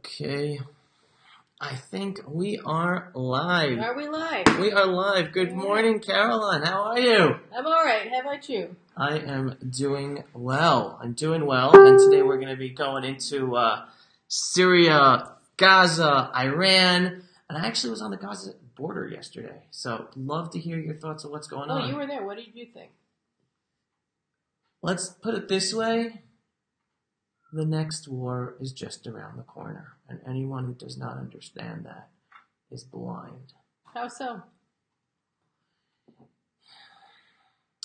Okay, I think we are live. Are we live? We are live. Good morning, Caroline. How are you? I'm all right. How about you? I am doing well. And today we're going to be going into Syria, Gaza, Iran. And I actually was on the Gaza border yesterday. So love to hear your thoughts on what's going on. Oh, you were there. What did you think? Let's put it this way. The next war is just around the corner, and anyone who does not understand that is blind. How so?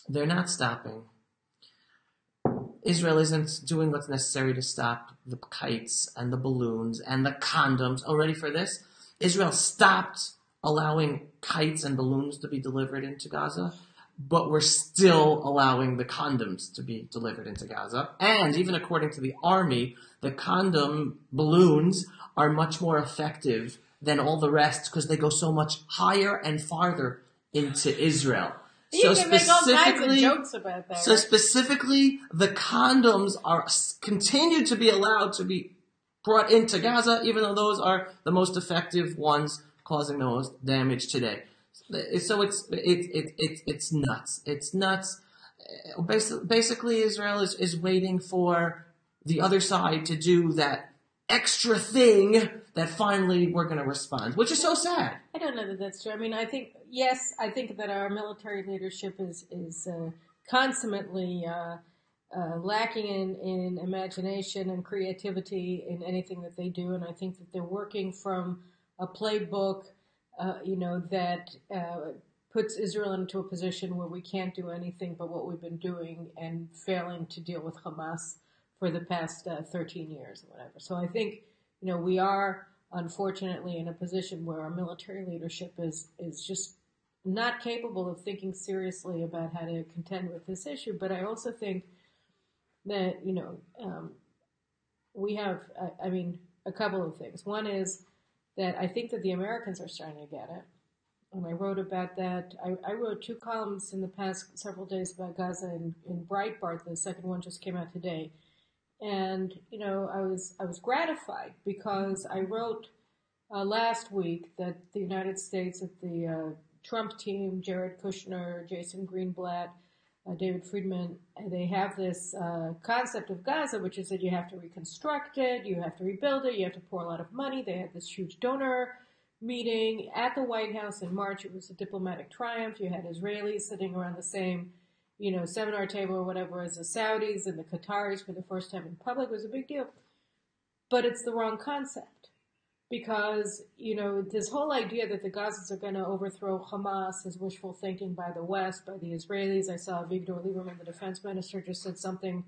They're not stopping. Israel isn't doing what's necessary to stop the kites and the balloons and the condoms. Oh, ready for this? Israel stopped allowing kites and balloons to be delivered into Gaza, but we're still allowing the condoms to be delivered into Gaza. And even according to the army, the condom balloons are much more effective than all the rest because they go so much higher and farther into Israel. You can make all kinds of jokes about that. So specifically, the condoms are continue to be allowed to be brought into Gaza, even though those are the most effective ones causing the most damage today. So it's nuts. It's nuts. Basically, Israel is waiting for the other side to do that extra thing that finally we're going to respond, which is so sad. I don't know that that's true. I mean, I think that our military leadership is consummately lacking in imagination and creativity in anything that they do, and I think that they're working from a playbook that puts Israel into a position where we can't do anything but what we've been doing and failing to deal with Hamas for the past 13 years or whatever. So I think, we are unfortunately in a position where our military leadership is just not capable of thinking seriously about how to contend with this issue. But I also think that, we have, a couple of things. One is that I think that the Americans are starting to get it. And I wrote about that. I wrote 2 columns in the past several days about Gaza in Breitbart. The second one just came out today. And, I was gratified because I wrote last week that the United States, that the Trump team, Jared Kushner, Jason Greenblatt, David Friedman, they have this concept of Gaza, which is that you have to reconstruct it, you have to rebuild it, you have to pour a lot of money. They had this huge donor meeting at the White House in March. It was a diplomatic triumph. You had Israelis sitting around the same, seminar table or whatever as the Saudis and the Qataris for the first time in public. It was a big deal. But it's the wrong concept. Because, this whole idea that the Gazans are going to overthrow Hamas is wishful thinking by the West, by the Israelis. I saw Avigdor Lieberman, the defense minister, just said something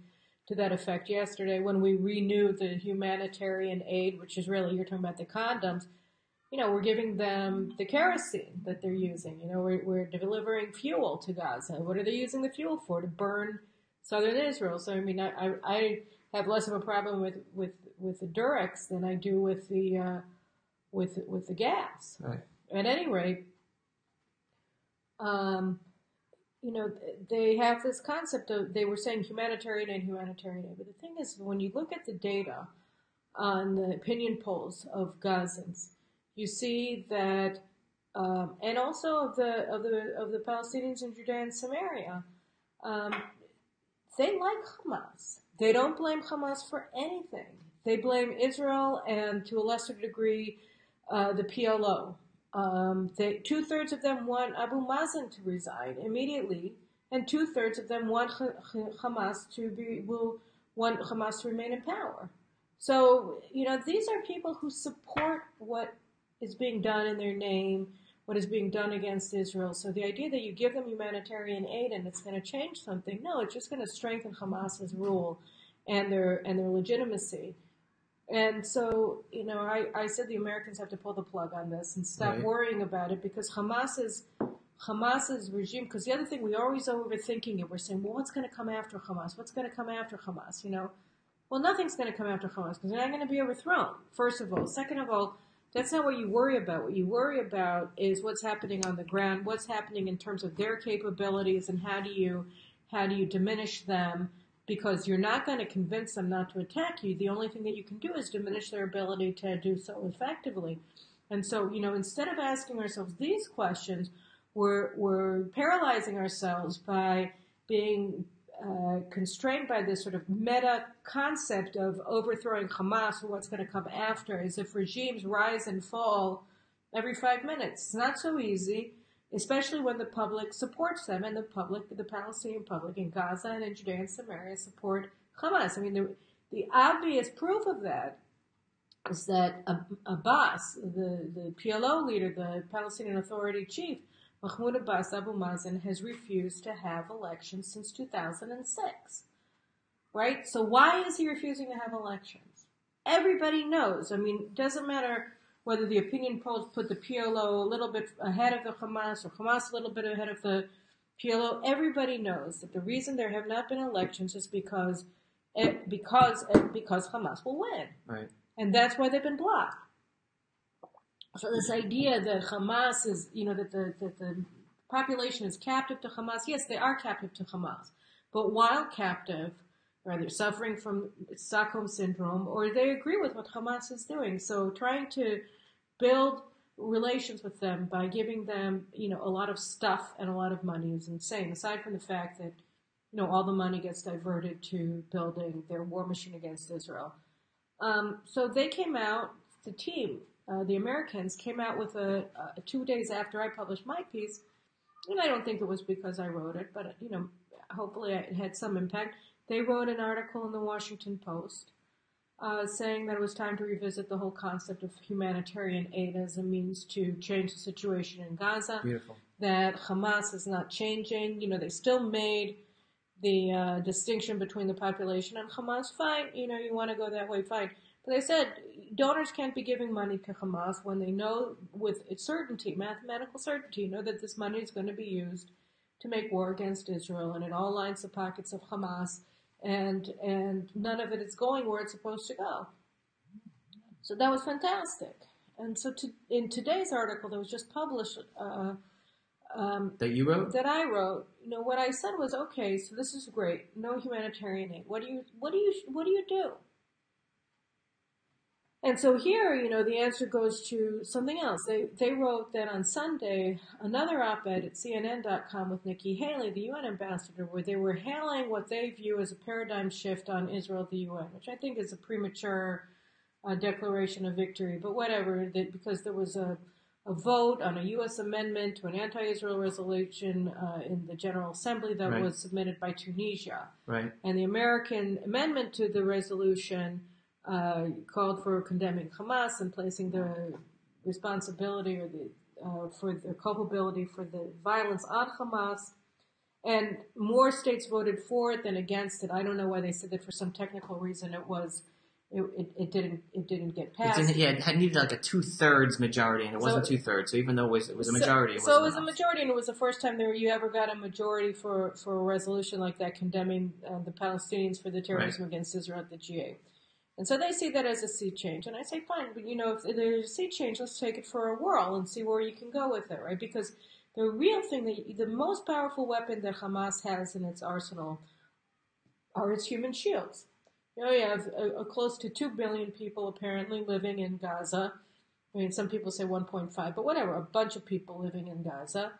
to that effect yesterday. When we renew the humanitarian aid, which is really, you're talking about the condoms, we're giving them the kerosene that they're using. We're delivering fuel to Gaza. What are they using the fuel for? To burn southern Israel. So, I have less of a problem with the Durex than I do with the gas. Right. At any rate, they have this concept of, they were saying humanitarian aid. But the thing is, when you look at the data on the opinion polls of Gazans, you see that, and also of the Palestinians in Judea and Samaria, they like Hamas. They don't blame Hamas for anything. They blame Israel and, to a lesser degree, the PLO. 2/3 of them want Abu Mazen to resign immediately, and 2/3 of them want Hamas to remain in power. So, these are people who support what is being done in their name, what is being done against Israel. So the idea that you give them humanitarian aid and it's going to change something, no, it's just going to strengthen Hamas's rule and their legitimacy. And so, I said the Americans have to pull the plug on this and stop worrying about it, because Hamas's regime, because the other thing, we always overthinking it. We're saying, well, what's going to come after Hamas? What's going to come after Hamas? Well, nothing's going to come after Hamas because they're not going to be overthrown, first of all. Second of all, that's not what you worry about. What you worry about is what's happening on the ground, what's happening in terms of their capabilities, and how do you diminish them because you're not going to convince them not to attack you. The only thing that you can do is diminish their ability to do so effectively. And so, instead of asking ourselves these questions, we're paralyzing ourselves by being constrained by this sort of meta concept of overthrowing Hamas or what's going to come after, as if regimes rise and fall every 5 minutes. It's not so easy, especially when the public supports them, and the Palestinian public in Gaza and in Judea and Samaria support Hamas. I mean, the obvious proof of that is that Abbas, the PLO leader, the Palestinian Authority chief, Mahmoud Abbas Abu Mazen, has refused to have elections since 2006. Right? So why is he refusing to have elections? Everybody knows. I mean, it doesn't matter whether the opinion polls put the PLO a little bit ahead of the Hamas or Hamas a little bit ahead of the PLO. Everybody knows that the reason there have not been elections is because Hamas will win. Right. And that's why they've been blocked. So this idea that Hamas is, that the population is captive to Hamas, yes, they are captive to Hamas. But while captive, or they're suffering from Stockholm Syndrome, or they agree with what Hamas is doing. So trying to build relations with them by giving them, a lot of stuff and a lot of money is insane, aside from the fact that, all the money gets diverted to building their war machine against Israel. So they came out, the team, the Americans came out with 2 days after I published my piece, and I don't think it was because I wrote it, but, hopefully it had some impact. They wrote an article in the Washington Post saying that it was time to revisit the whole concept of humanitarian aid as a means to change the situation in Gaza. Beautiful. That Hamas is not changing. They still made the distinction between the population and Hamas. Fine, you want to go that way, fine. But they said donors can't be giving money to Hamas when they know with certainty, mathematical certainty, that this money is going to be used to make war against Israel, and it all lines the pockets of Hamas, and none of it is going where it's supposed to go. So that was fantastic. And so in today's article that was just published, that you wrote? That I wrote, what I said was, okay, so this is great. No humanitarian aid. What do you do? And so here, the answer goes to something else. They wrote that on Sunday, another op-ed at CNN.com with Nikki Haley, the UN ambassador, where they were hailing what they view as a paradigm shift on Israel at the UN, which I think is a premature declaration of victory, but whatever, because there was a vote on a U.S. amendment to an anti-Israel resolution in the General Assembly that was submitted by Tunisia. Right. And the American amendment to the resolution called for condemning Hamas and placing the responsibility or for the culpability for the violence on Hamas. And more states voted for it than against it. I don't know why they said that for some technical reason it didn't get passed. It needed like a 2/3 majority, and it wasn't 2/3. So even though it was a majority, it was a majority, and it was the first time you ever got a majority for a resolution like that condemning the Palestinians for the terrorism against Israel at the G8. And so they see that as a sea change. And I say, fine, but if there's a sea change, let's take it for a whirl and see where you can go with it, right? Because the real thing, the most powerful weapon that Hamas has in its arsenal are its human shields. You have close to 2 billion people apparently living in Gaza. I mean, some people say 1.5, but whatever, a bunch of people living in Gaza.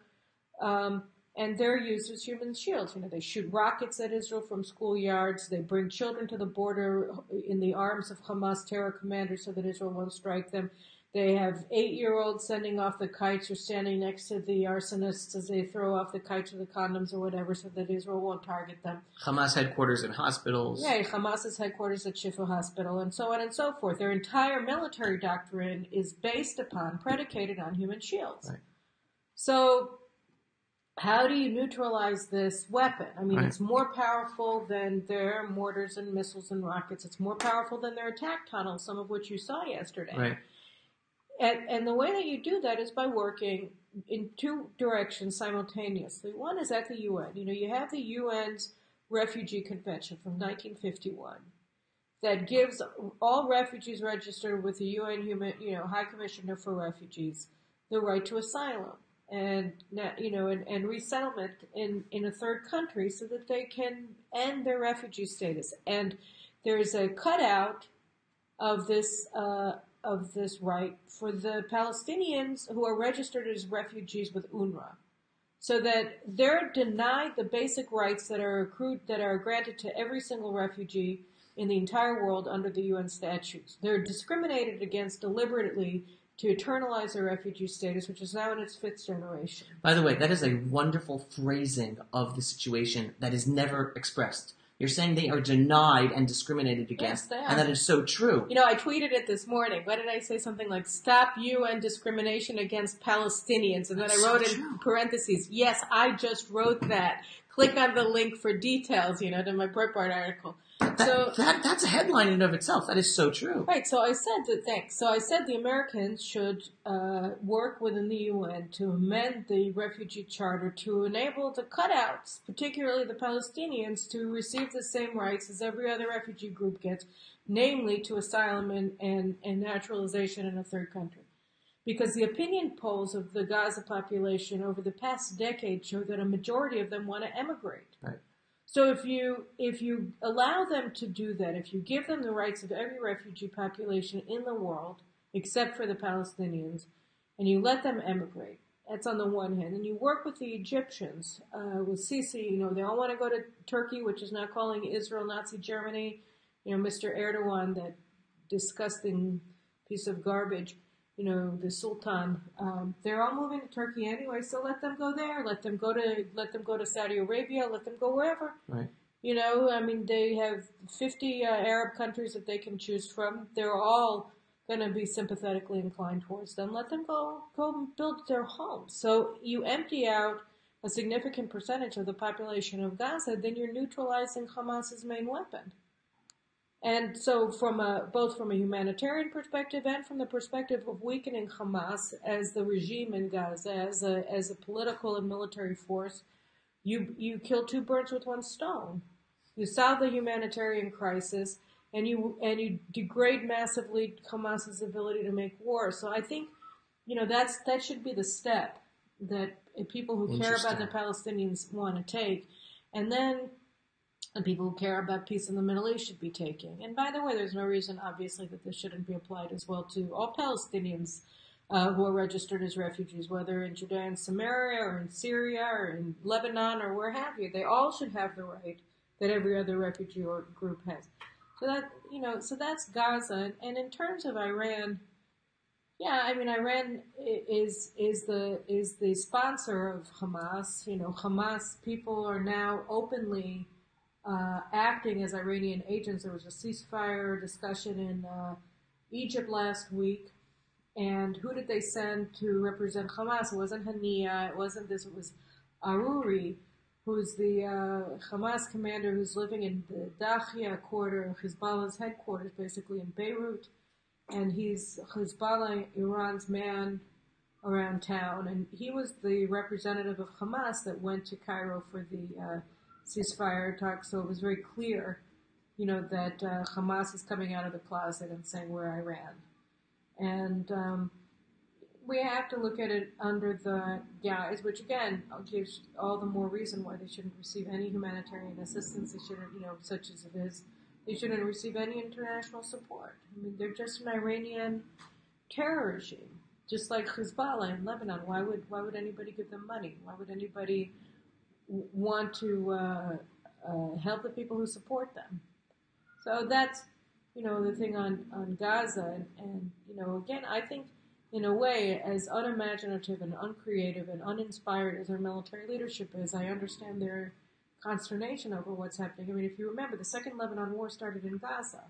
And they're used as human shields. They shoot rockets at Israel from schoolyards. They bring children to the border in the arms of Hamas terror commanders so that Israel won't strike them. They have 8-year-olds sending off the kites or standing next to the arsonists as they throw off the kites or the condoms or whatever so that Israel won't target them. Hamas headquarters in hospitals. Yeah, Hamas's headquarters at Shifa Hospital and so on and so forth. Their entire military doctrine is predicated on human shields. Right. So how do you neutralize this weapon? I mean, It's more powerful than their mortars and missiles and rockets. It's more powerful than their attack tunnels, some of which you saw yesterday. Right. And the way that you do that is by working in two directions simultaneously. One is at the UN. You have the UN's Refugee Convention from 1951 that gives all refugees registered with the UN High Commissioner for Refugees the right to asylum. and and resettlement in a third country so that they can end their refugee status. And there's a cutout of this right for the Palestinians who are registered as refugees with UNRWA, so that they're denied the basic rights that are granted to every single refugee in the entire world under the UN statutes. They're discriminated against deliberately to eternalize their refugee status, which is now in its 5th generation. By the way, that is a wonderful phrasing of the situation that is never expressed. You're saying they are denied and discriminated against, yes, and that is so true. I tweeted it this morning. What did I say? Something like, stop UN discrimination against Palestinians. And then I wrote in parentheses, yes, I just wrote that. Click on the link for details, to my Breitbart article. That's a headline in and of itself. That is so true. Right. So I said that. Thanks. So I said the Americans should work within the UN to amend the refugee charter to enable the cutouts, particularly the Palestinians, to receive the same rights as every other refugee group gets, namely to asylum and naturalization in a third country. Because the opinion polls of the Gaza population over the past decade show that a majority of them want to emigrate. Right. So if you allow them to do that, if you give them the rights of every refugee population in the world, except for the Palestinians, and you let them emigrate, that's on the one hand, and you work with the Egyptians, with Sisi, they all want to go to Turkey, which is now calling Israel Nazi Germany, Mr. Erdogan, that disgusting piece of garbage, the Sultan, they're all moving to Turkey anyway, so let them go there, let them go to Saudi Arabia, let them go wherever. Right. They have 50 Arab countries that they can choose from. They're all going to be sympathetically inclined towards them. Let them go build their homes. So you empty out a significant percentage of the population of Gaza, then you're neutralizing Hamas's main weapon. And so both from a humanitarian perspective and from the perspective of weakening Hamas as the regime in Gaza, as a political and military force, you kill 2 birds with 1 stone. You solve the humanitarian crisis, and you degrade massively Hamas's ability to make war. So I think, that should be the step that people who care about the Palestinians want to take. And then and people who care about peace in the Middle East should be taking. And by the way, there's no reason, obviously, that this shouldn't be applied as well to all Palestinians who are registered as refugees, whether in Judea and Samaria or in Syria or in Lebanon or where have you. They all should have the right that every other refugee or group has. So that's Gaza. And in terms of Iran, Iran is the sponsor of Hamas. Hamas people are now openly acting as Iranian agents. There was a ceasefire discussion in Egypt last week, and who did they send to represent Hamas? It wasn't Hania, it wasn't this, it was Aruri, who's the Hamas commander who's living in the Dakhia quarter, Hezbollah's headquarters, basically in Beirut, and he's Hezbollah, Iran's man around town, and he was the representative of Hamas that went to Cairo for the ceasefire talk, so it was very clear, that Hamas is coming out of the closet and saying we're Iran. And we have to look at it under the guise, which again gives all the more reason why they shouldn't receive any humanitarian assistance. They shouldn't, such as it is, they shouldn't receive any international support. They're just an Iranian terror regime, just like Hezbollah in Lebanon. Why would anybody give them money? Why would anybody want to help the people who support them? So that's, the thing on Gaza. And again, I think, in a way, as unimaginative and uncreative and uninspired as our military leadership is, I understand their consternation over what's happening. If you remember, the Second Lebanon War started in Gaza.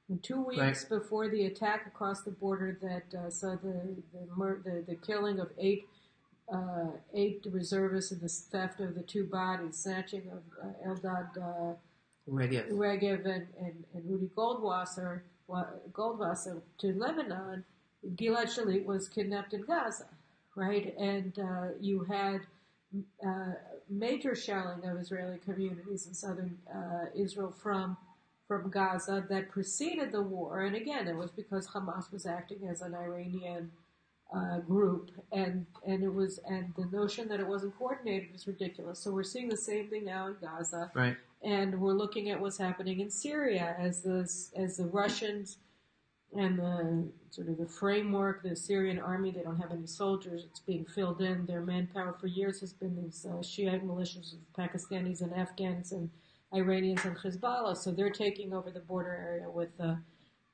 And 2 weeks before the attack across the border that saw the killing of eight reservists and the theft of the 2 bodies, snatching of Eldad Regev and Rudy Goldwasser to Lebanon, Gilad Shalit was kidnapped in Gaza, right? And you had major shelling of Israeli communities in southern Israel from Gaza that preceded the war. And again, it was because Hamas was acting as an Iranian group, and the notion that it wasn't coordinated is ridiculous. So we're seeing the same thing now in Gaza, Right. and we're looking at what's happening in Syria as the Russians and the sort of the framework, the Syrian army, they don't have any soldiers. It's being filled in. Their manpower for years has been these Shiite militias of Pakistanis and Afghans and Iranians and Hezbollah. So they're taking over the border area with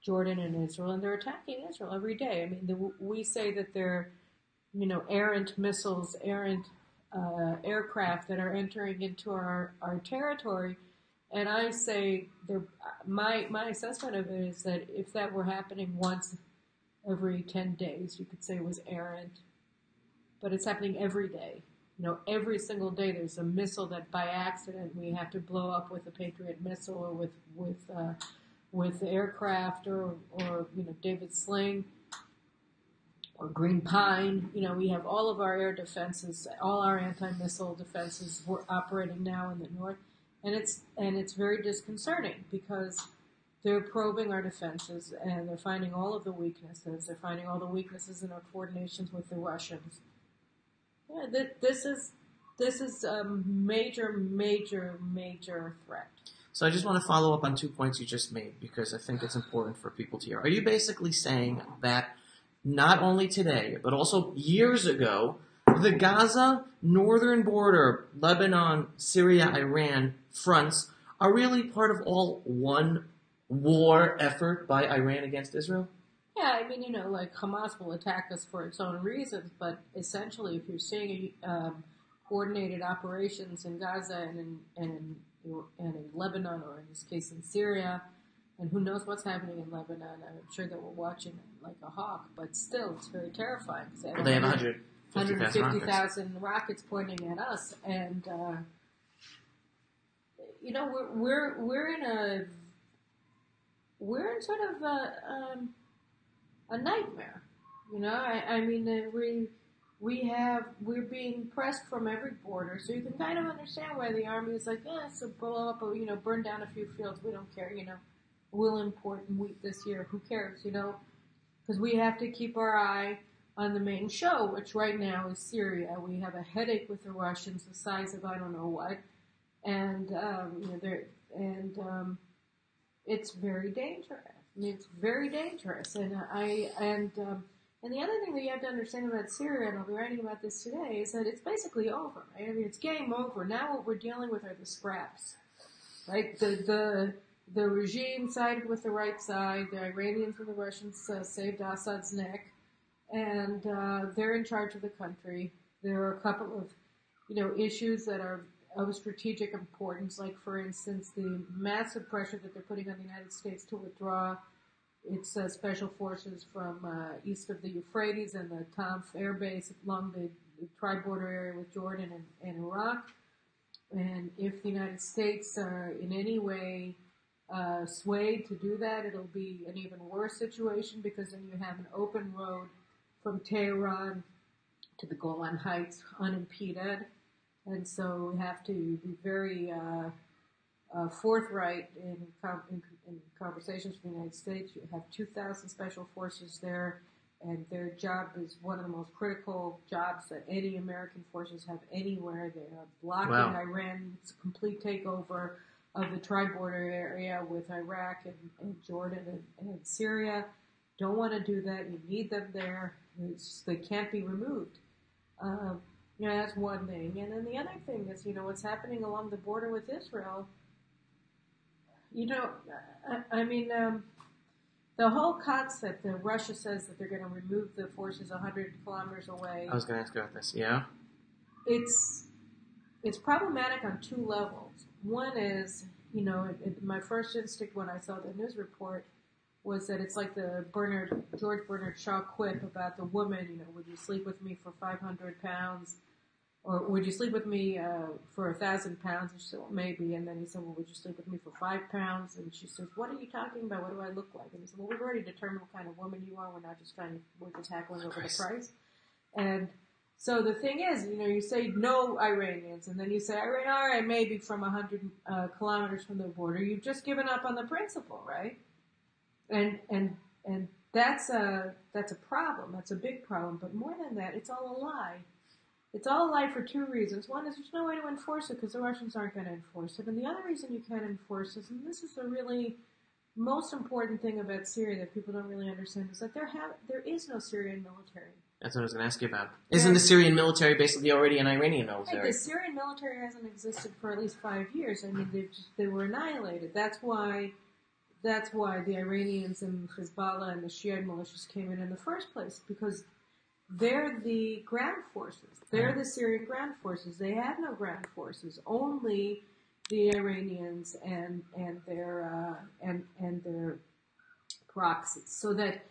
Jordan and Israel, and they're attacking Israel every day. I mean, we say that they're, errant missiles, errant aircraft that are entering into our territory. And I say, my assessment of it is that if that were happening once every 10 days, you could say it was errant. But it's happening every day. Every single day there's a missile that by accident we have to blow up with a Patriot missile or with aircraft or David Sling or Green Pine. We have all of our air defenses, all our anti-missile defenses we're operating now in the north. And it's very disconcerting because they're probing our defenses and they're finding all of the weaknesses. They're finding all the weaknesses in our coordinations with the Russians. Yeah, this is a major, major, major threat. So I just want to follow up on 2 points you just made because I think it's important for people to hear. Are you basically saying that not only today, but also years ago, the Gaza northern border, Lebanon, Syria, Iran fronts are really part of all one war effort by Iran against Israel? Yeah, I mean, like Hamas will attack us for its own reasons, but essentially, if you're seeing coordinated operations in Gaza and in Lebanon, or in this case in Syria, and who knows what's happening in Lebanon, I'm sure that we're watching it like a hawk, but still, it's very terrifying. They have 150,000 rockets pointing at us, and we're in sort of a nightmare. I mean, we're being pressed from every border, so you can kind of understand why the army is like, yeah, so blow up or burn down a few fields. We don't care. We'll import wheat this year. Who cares? Because we have to keep our eye on the main show, which right now is Syria. We have a headache with the Russians, the size of I don't know what, and it's very dangerous. I mean, it's very dangerous, and the other thing that you have to understand about Syria, and I'll be writing about this today, is that it's basically over. Right? I mean, it's game over. Now what we're dealing with are the scraps, right? The regime sided with the right side. The Iranians and the Russians saved Assad's neck. And they're in charge of the country. There are a couple of, issues that are of strategic importance, like, for instance, the massive pressure that they're putting on the United States to withdraw its special forces from east of the Euphrates and the Tanf air base along the tri-border area with Jordan and Iraq. And if the United States are in any way swayed to do that, it'll be an even worse situation because then you have an open road from Tehran to the Golan Heights unimpeded. And so we have to be very forthright in conversations with the United States. You have 2,000 special forces there, and their job is one of the most critical jobs that any American forces have anywhere. They are blocking Iran's complete takeover of the tri-border area with Iraq and Jordan and Syria. Don't want to do that. You need them there. They can't be removed. That's one thing. And then the other thing is, what's happening along the border with Israel. The whole concept that Russia says that they're going to remove the forces 100 kilometers away. I was going to ask about this, yeah? It's problematic on two levels. One is, my first instinct when I saw the news report was that it's like the George Bernard Shaw quip about the woman, would you sleep with me for 500 pounds? Or would you sleep with me for 1,000 pounds? And she said, well, maybe. And then he said, well, would you sleep with me for 5 pounds? And she says, what are you talking about? What do I look like? And he said, well, we've already determined what kind of woman you are. We're just tackling over the price. And so the thing is, you say no Iranians, and then you say, all right, maybe from 100 kilometers from the border. You've just given up on the principle, right? And that's a problem. That's a big problem. But more than that, it's all a lie. It's all a lie for two reasons. One is there's no way to enforce it because the Russians aren't going to enforce it. And the other reason you can't enforce it, and this is the really most important thing about Syria that people don't really understand, is that there is no Syrian military. That's what I was going to ask you about. Isn't the Syrian military basically already an Iranian military? Right, the Syrian military hasn't existed for at least 5 years. I mean, they were annihilated. That's why the Iranians and Hezbollah and the Shiite militias came in the first place, because they're the ground forces. They're the Syrian ground forces. They had no ground forces. Only the Iranians and their proxies. So that,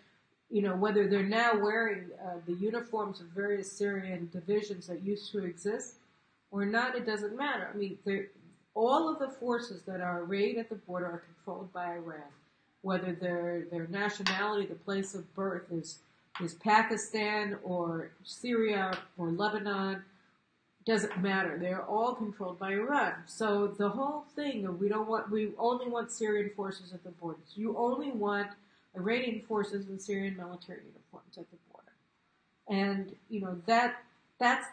whether they're now wearing the uniforms of various Syrian divisions that used to exist or not, it doesn't matter. I mean, all of the forces that are arrayed at the border are controlled by Iran. Whether their nationality, the place of birth is Pakistan or Syria or Lebanon, doesn't matter. They're all controlled by Iran. So the whole thing of we only want Syrian forces at the borders. You only want Iranian forces and Syrian military uniforms at the border. And that's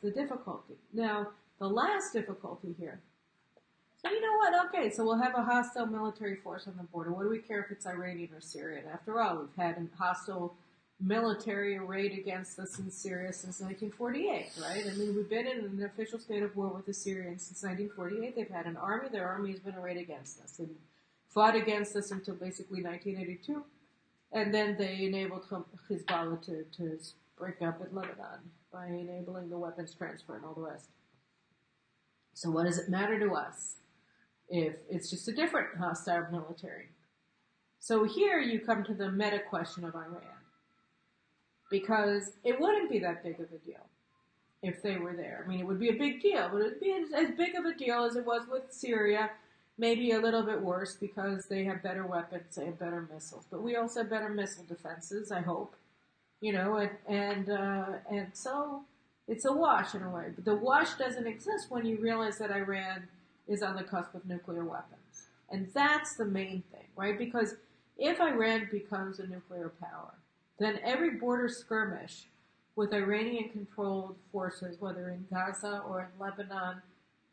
the difficulty. Now, the last difficulty here. So you know what? Okay, so we'll have a hostile military force on the border. What do we care if it's Iranian or Syrian? After all, we've had a hostile military arrayed against us in Syria since 1948, right? I mean, we've been in an official state of war with the Syrians since 1948. They've had an army. Their army has been arrayed against us and fought against us until basically 1982. And then they enabled Hezbollah to break up in Lebanon by enabling the weapons transfer and all the rest. So what does it matter to us if it's just a different hostile military? So here you come to the meta question of Iran. Because it wouldn't be that big of a deal if they were there. I mean, it would be a big deal, but it would be as big of a deal as it was with Syria, maybe a little bit worse because they have better weapons, they have better missiles. But we also have better missile defenses, I hope. And so it's a wash in a way. But the wash doesn't exist when you realize that Iran is on the cusp of nuclear weapons. And that's the main thing, right? Because if Iran becomes a nuclear power, then every border skirmish with Iranian-controlled forces, whether in Gaza or in Lebanon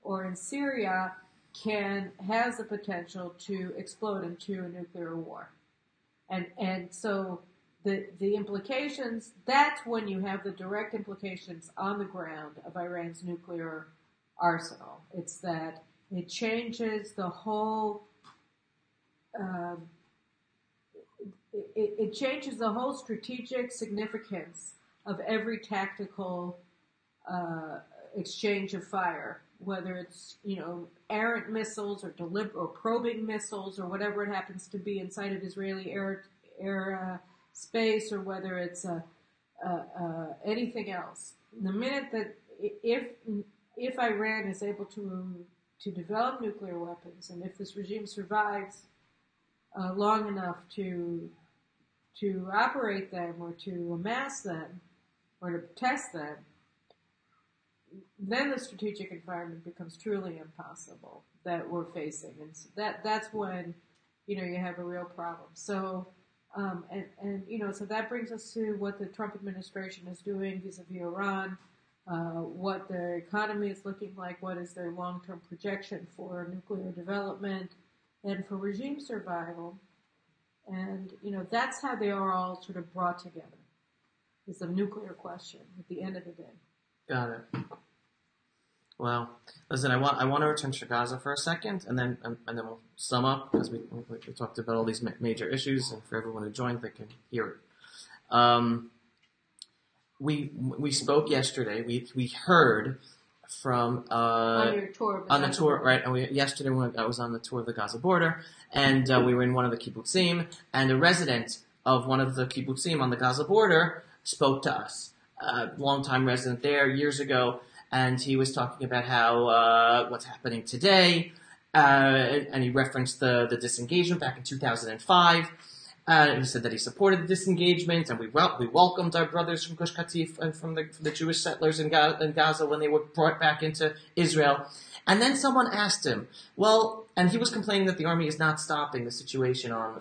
or in Syria, has the potential to explode into a nuclear war. And so the implications, that's when you have the direct implications on the ground of Iran's nuclear arsenal. It's that it changes the whole it changes the whole strategic significance of every tactical exchange of fire, whether it's errant missiles or probing missiles or whatever it happens to be inside of Israeli air space, or whether it's anything else. The minute that if Iran is able to develop nuclear weapons, and if this regime survives long enough to operate them or to amass them or to test them, then the strategic environment becomes truly impossible that we're facing, and so that's when you have a real problem. So so that brings us to what the Trump administration is doing vis-a-vis Iran, what their economy is looking like, what is their long-term projection for nuclear development and for regime survival. And, that's how they are all sort of brought together. It's a nuclear question at the end of the day. Got it. Well, listen, I want to return to Gaza for a second, and then we'll sum up, because we talked about all these major issues, and for everyone who joined, they can hear it. We spoke yesterday. We heard from on your tour, on the tour, right? And yesterday when I was on the tour of the Gaza border, and we were in one of the kibbutzim, and a resident of one of the kibbutzim on the Gaza border spoke to us, a longtime resident there years ago, and he was talking about how what's happening today, and he referenced the disengagement back in 2005. He said that he supported the disengagement, and we welcomed our brothers from Gush Katif and from the Jewish settlers in Gaza when they were brought back into Israel. And then someone asked him, well, and he was complaining that the army is not stopping the situation on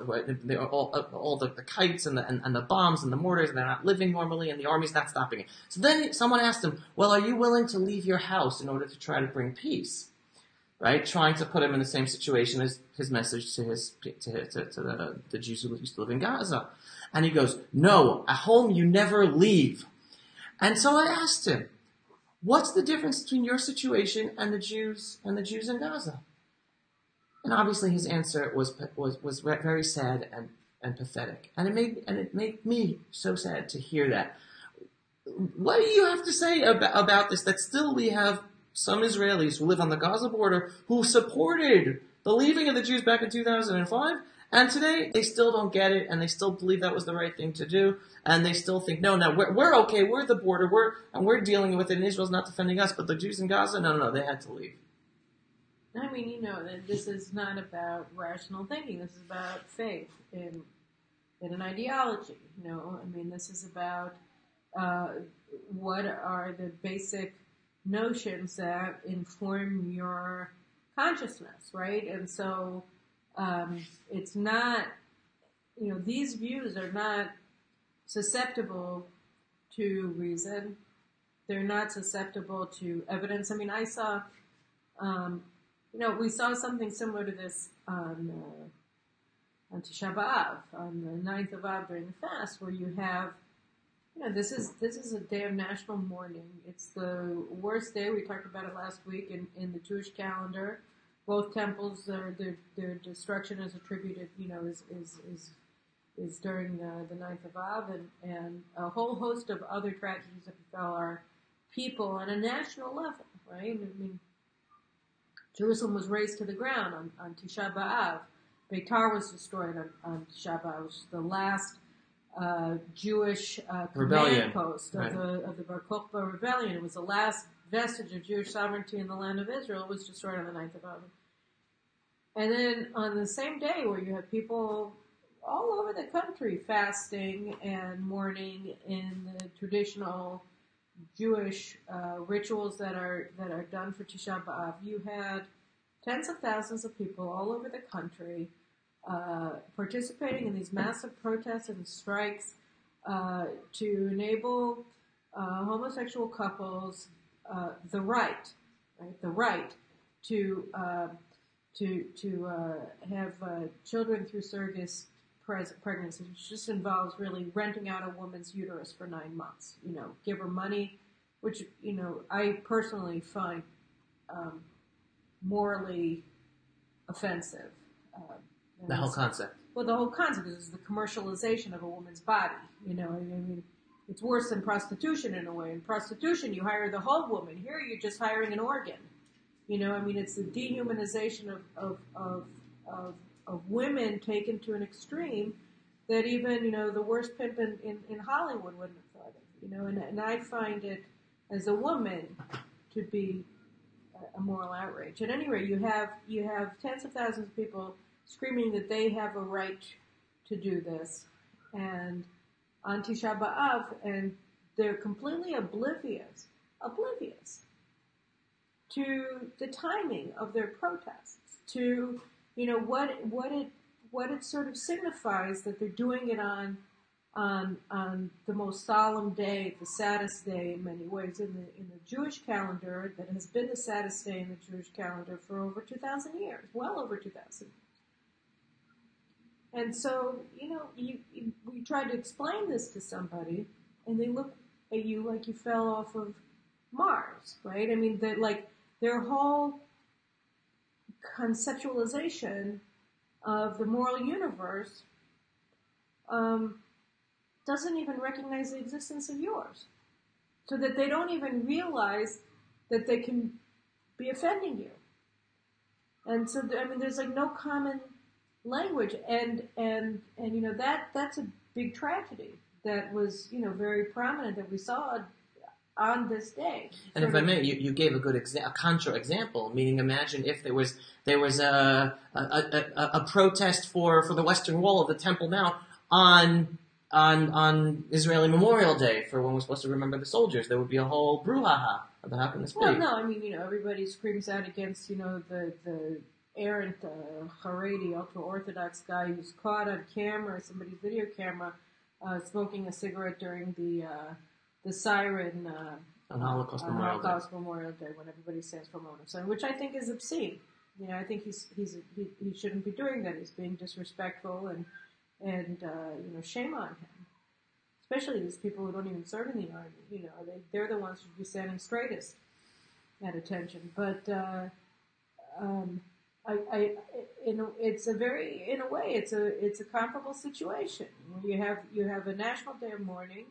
all the kites and the bombs and the mortars, and they're not living normally, and the army's not stopping it. So then someone asked him, well, are you willing to leave your house in order to try to bring peace? Right? Trying to put him in the same situation as his message to the Jews who used to live in Gaza. And he goes, no, at home you never leave. And so I asked him, what's the difference between your situation and the Jews in Gaza? And obviously his answer was very sad and pathetic. And it made me so sad to hear that. What do you have to say about this? That still we have some Israelis who live on the Gaza border who supported the leaving of the Jews back in 2005, and today they still don't get it, and they still believe that was the right thing to do, and they still think, no, we're okay, we're the border, we're dealing with it, and Israel's not defending us, but the Jews in Gaza, no, they had to leave. I mean, this is not about rational thinking. This is about faith in an ideology. I mean, this is about what are the basic notions that inform your consciousness, right? And so it's not, these views are not susceptible to reason. They're not susceptible to evidence. I mean, I saw, we saw something similar to this on Tisha B'Av, on the 9th of Av during the fast, where you have, this is a day of national mourning. It's the worst day. We talked about it last week in the Jewish calendar. Both temples, their destruction is attributed, is during the 9th of Av, and a whole host of other tragedies that befell our people on a national level, right? I mean, Jerusalem was razed to the ground on Tisha B'Av. Beitar was destroyed on Tisha B'Av, which is the last Jewish command post of the Bar Kokhba rebellion. It was the last vestige of Jewish sovereignty in the land of Israel. It was destroyed on the 9th of Av. And then on the same day, where you have people all over the country fasting and mourning in the traditional Jewish rituals that are done for Tisha B'Av, you had tens of thousands of people all over the country participating in these massive protests and strikes to enable homosexual couples the right to have children through surrogate pregnancy, which just involves really renting out a woman's uterus for 9 months. Give her money, which I personally find morally offensive. The whole concept. Well, the whole concept is the commercialization of a woman's body. I mean, it's worse than prostitution in a way. In prostitution, you hire the whole woman. Here, you're just hiring an organ. I mean, it's the dehumanization of women taken to an extreme that even, the worst pimp in Hollywood wouldn't have thought of. And I find it, as a woman, to be a moral outrage. At any rate, you have tens of thousands of people screaming that they have a right to do this, and on Tisha B'Av, and they're completely oblivious to the timing of their protests, to what it sort of signifies that they're doing it on the most solemn day, the saddest day in many ways in the Jewish calendar, that has been the saddest day in the Jewish calendar for over 2,000 years, well over 2,000 years. And so, we try to explain this to somebody, and they look at you like you fell off of Mars, right? I mean, their whole conceptualization of the moral universe doesn't even recognize the existence of yours, so that they don't even realize that they can be offending you. And so, I mean, there's no common language, and that's a big tragedy that was very prominent that we saw on this day. And if I may, you gave a good a contra example. Meaning, imagine if there was a protest for the Western Wall of the Temple Mount on on Israeli Memorial Day for when we're supposed to remember the soldiers, there would be a whole brouhaha about how can this be? Well, no, I mean, everybody screams out against, the errant Haredi, ultra-Orthodox guy who's caught on camera, somebody's video camera, smoking a cigarette during the siren on Holocaust Memorial Day when everybody stands for a moment of silence, which I think is obscene. I think he shouldn't be doing that. He's being disrespectful and shame on him. Especially these people who don't even serve in the army. They're the ones who should be standing straightest at attention. But it's a comparable situation. You have a national day of mourning,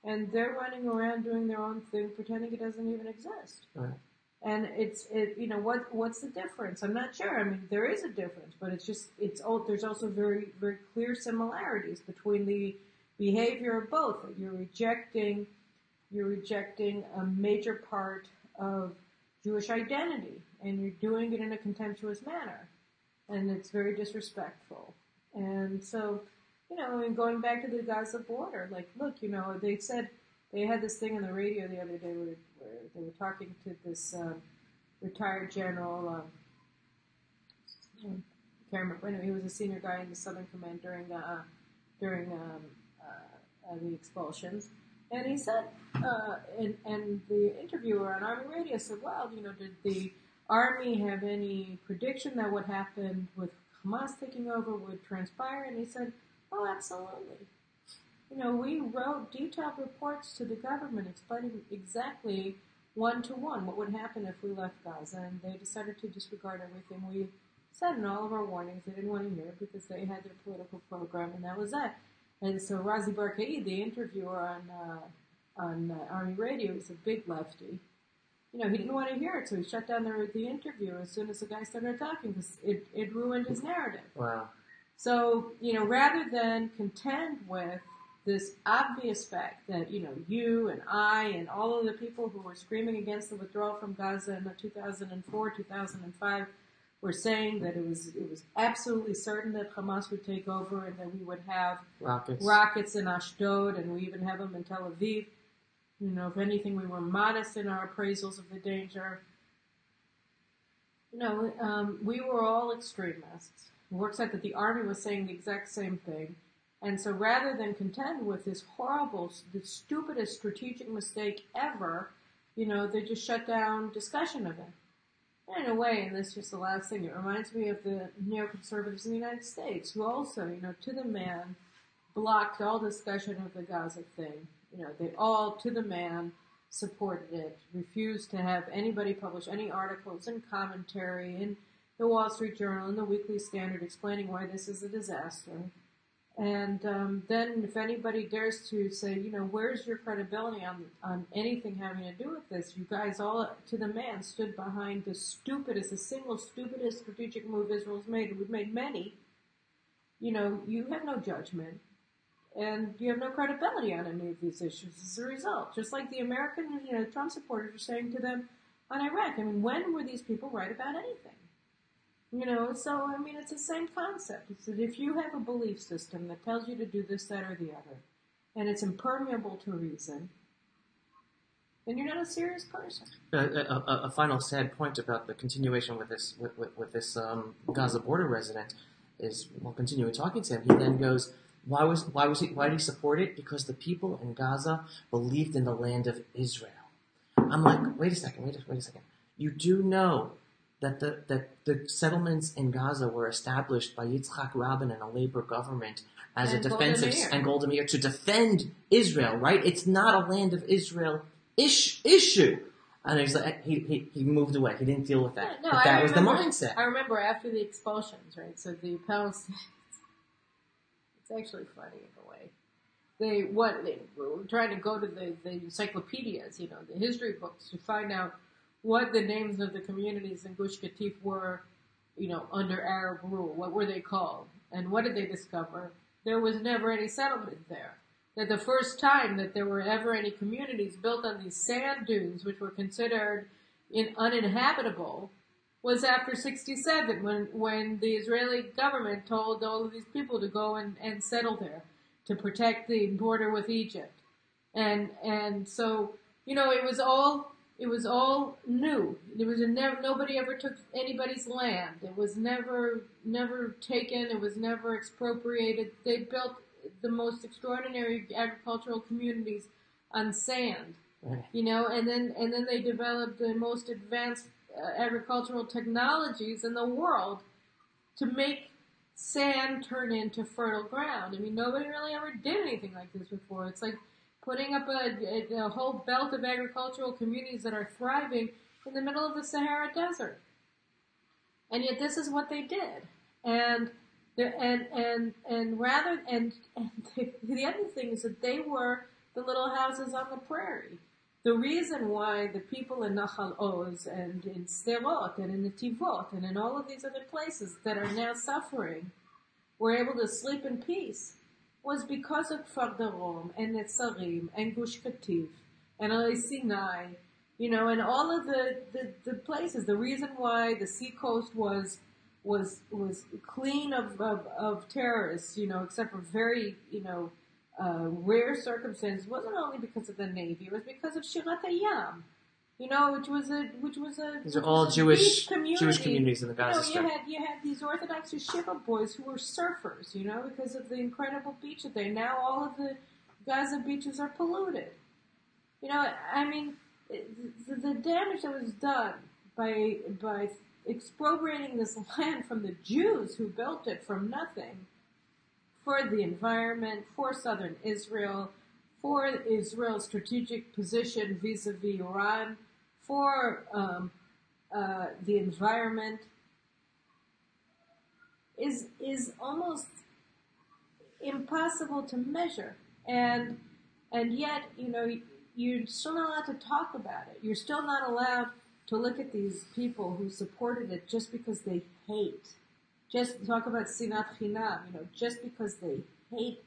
and they're running around doing their own thing, pretending it doesn't even exist. Right. And what's the difference? I'm not sure. I mean, there is a difference, but there's also very, very clear similarities between the behavior of both. You're rejecting a major part of Jewish identity, and you're doing it in a contemptuous manner, and it's very disrespectful. And so, going back to the Gaza border, look, they said they had this thing on the radio the other day where they were talking to this retired general. I can't remember. Anyway, he was a senior guy in the Southern Command during the expulsions, and he said, and the interviewer on Army radio said, "Well, did the Army have any prediction that what happened with Hamas taking over would transpire?" And he said, "Oh, absolutely. We wrote detailed reports to the government explaining exactly one-to-one what would happen if we left Gaza, and they decided to disregard everything we said in all of our warnings. They didn't want to hear it because they had their political program, and that was that." And so Razi Barkai, the interviewer on Army radio, is a big lefty. He didn't want to hear it, so he shut down the interview as soon as the guy started talking because it ruined his narrative. Wow. So, rather than contend with this obvious fact that, you and I and all of the people who were screaming against the withdrawal from Gaza in 2004, 2005 were saying that it was absolutely certain that Hamas would take over and that we would have rockets in Ashdod, and we even have them in Tel Aviv. If anything, we were modest in our appraisals of the danger. We were all extremists. It works out that the Army was saying the exact same thing. And so rather than contend with this horrible, the stupidest strategic mistake ever, they just shut down discussion of it. And in a way, and this is just the last thing, it reminds me of the neoconservatives in the United States who also, to the man, blocked all discussion of the Gaza thing. They all, to the man, supported it, refused to have anybody publish any articles and commentary in the Wall Street Journal and the Weekly Standard explaining why this is a disaster. And then if anybody dares to say, where's your credibility on anything having to do with this? You guys all, to the man, stood behind the single stupidest strategic move Israel's made, and we've made many. You have no judgment, and you have no credibility on any of these issues as a result. Just like the American, Trump supporters are saying to them on Iraq. I mean, when were these people right about anything? So, it's the same concept. It's that if you have a belief system that tells you to do this, that, or the other, and it's impermeable to reason, then you're not a serious person. A final sad point about the continuation with this Gaza border resident is, while continuing talking to him, he then goes, why did he support it? Because the people in Gaza believed in the land of Israel. I'm like, wait a second. You do know that the settlements in Gaza were established by Yitzhak Rabin and a labor government as a defensive, and Golda Meir, to defend Israel, right? It's not a land of Israel issue. And he's like, he moved away. He didn't deal with that. No, but that was the mindset. I remember after the expulsions, right? So the Palestinians, it's actually funny in a way. They were trying to go to the encyclopedias, the history books, to find out what the names of the communities in Gush Katif were, under Arab rule. What were they called? And what did they discover? There was never any settlement there. That the first time that there were ever any communities built on these sand dunes, which were considered uninhabitable, was after 1967, when the Israeli government told all of these people to go and settle there. to protect the border with Egypt. And so, it was all new. It was nobody ever took anybody's land. It was never taken. It was never expropriated. They built the most extraordinary agricultural communities on sand, Right. and then they developed the most advanced agricultural technologies in the world to make sand turn into fertile ground. I mean, nobody really ever did anything like this before. It's like putting up a whole belt of agricultural communities that are thriving in the middle of the Sahara Desert. And yet this is what they did. And the other thing is that they were the little houses on the prairie. The reason why the people in Nahal Oz and in Sderot and in Netivot and in all of these other places that are now suffering were able to sleep in peace was because of Kfar Darom and Netzarim and Gush Katif and Alei Sinai, and all of the places. The reason why the seacoast was clean of terrorists, except for very, rare circumstances, wasn't only because of the Navy, it was because of Shirat HaYam, which was a These are all Jewish community. communities in the Gaza Strip. You had these Orthodox Yeshiva boys who were surfers, because of the incredible beach that they. Now all of the Gaza beaches are polluted. I mean, the damage that was done by expropriating this land from the Jews who built it from nothing, for the environment, for southern Israel, for Israel's strategic position vis-a-vis Iran, for the environment, is almost impossible to measure. And yet, you're still not allowed to talk about it. You're still not allowed to look at these people who supported it just because they hate. Just talk about Sinat Chinam, just because they hate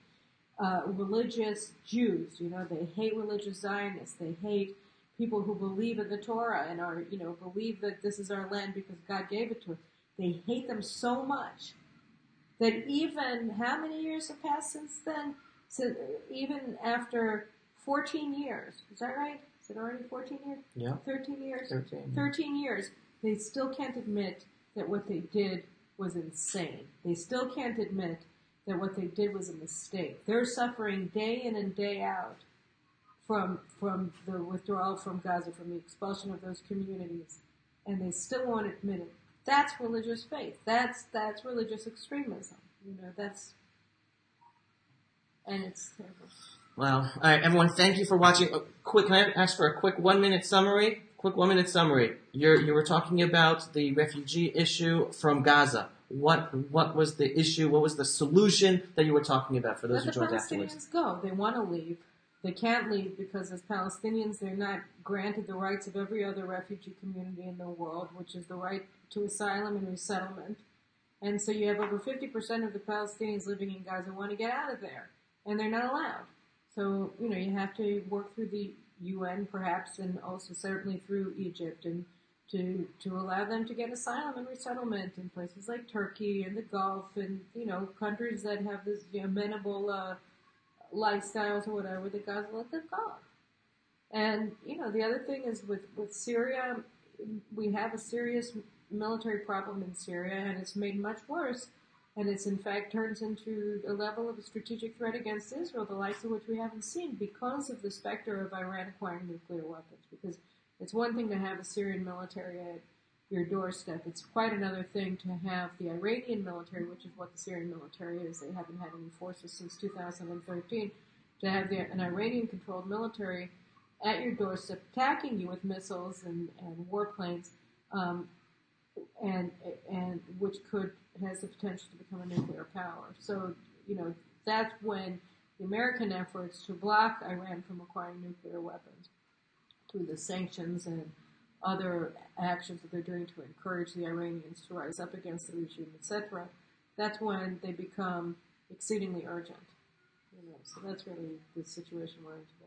religious Jews, they hate religious Zionists, they hate people who believe in the Torah and are, believe that this is our land because God gave it to us. They hate them so much that even, how many years have passed since then? So even after 14 years, is that right? Is it already 14 years? Yeah. 13 years? 13. 13 years. They still can't admit that what they did was insane. They still can't admit that what they did was a mistake. They're suffering day in and day out from the withdrawal from Gaza, from the expulsion of those communities, and they still won't admit it. That's religious faith. That's religious extremism. And it's terrible. Well, all right, everyone, thank you for watching. Can I ask for a quick 1 minute summary? You were talking about the refugee issue from Gaza. What was the issue? What was the solution that you were talking about for those who joined afterwards? The Palestinians go. They want to leave. They can't leave because as Palestinians, they're not granted the rights of every other refugee community in the world, which is the right to asylum and resettlement. And so you have over 50% of the Palestinians living in Gaza want to get out of there, and they're not allowed. So, you have to work through the UN perhaps, and also certainly through Egypt, and to allow them to get asylum and resettlement in places like Turkey and the Gulf and, countries that have this amenable lifestyles or whatever, the Gaza, let them go. And, the other thing is with Syria, we have a serious military problem in Syria, and it's made much worse. And it's in fact turns into a level of a strategic threat against Israel, the likes of which we haven't seen because of the specter of Iran acquiring nuclear weapons. Because it's one thing to have a Syrian military at your doorstep. It's quite another thing to have the Iranian military, which is what the Syrian military is. They haven't had any forces since 2013. To have an Iranian-controlled military at your doorstep attacking you with missiles and warplanes, and which has the potential to become a nuclear power. So, that's when the American efforts to block Iran from acquiring nuclear weapons through the sanctions and other actions that they're doing to encourage the Iranians to rise up against the regime, etc., that's when they become exceedingly urgent. So that's really the situation we're in today.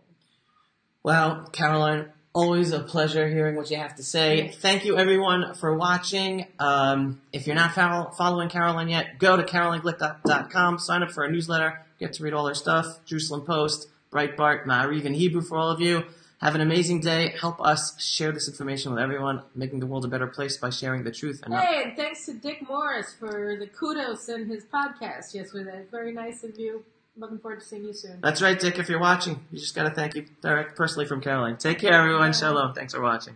Well, Caroline, always a pleasure hearing what you have to say. Thank you, everyone, for watching. If you're not following Caroline yet, go to carolineglick.com, sign up for our newsletter, get to read all her stuff, Jerusalem Post, Breitbart, Ma'ariv in Hebrew for all of you. Have an amazing day. Help us share this information with everyone, making the world a better place by sharing the truth. And thanks to Dick Morris for the kudos in his podcast yesterday. Very nice of you. Looking forward to seeing you soon. That's right, Dick. If you're watching, you just got to thank you personally from Caroline. Take care, everyone. Shalom. Thanks for watching.